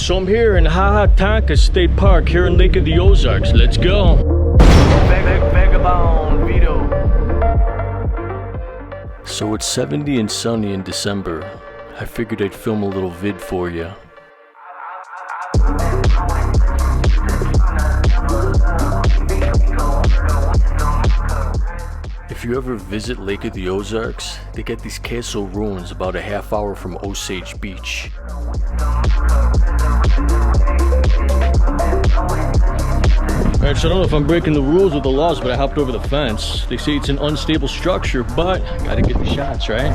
So I'm here in Tonka State Park here in Lake of the Ozarks. Let's go. VagaBondVito. So it's 70 and sunny in December. I figured I'd film a little vid for you. If you ever visit Lake of the Ozarks, they get these castle ruins about a half hour from Osage Beach. Alright, so I don't know if I'm breaking the rules or the laws, but I hopped over the fence. They say it's an unstable structure, but I gotta get the shots, right?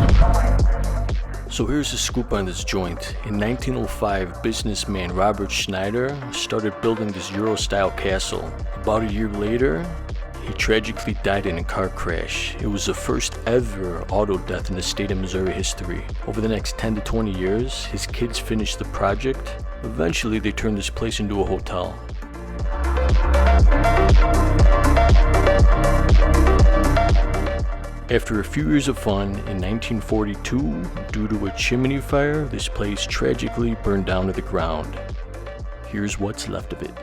So here's the scoop on this joint. In 1905, businessman Robert SNYDER started building this Euro-style castle. About a year later, he tragically died in a car crash. It was the first ever auto death in the state of Missouri history. Over the next 10 to 20 years, his kids finished the project. Eventually, they turned this place into a hotel. After a few years of fun, in 1942, due to a chimney fire, this place tragically burned down to the ground. Here's what's left of it.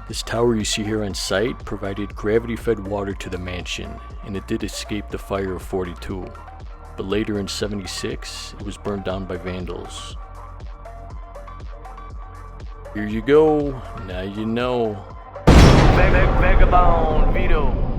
This tower you see here on site provided gravity-fed water to the mansion, and it did escape the fire of 42. But later in 76, it was burned down by vandals. Here you go, now you know. VagaBondVito.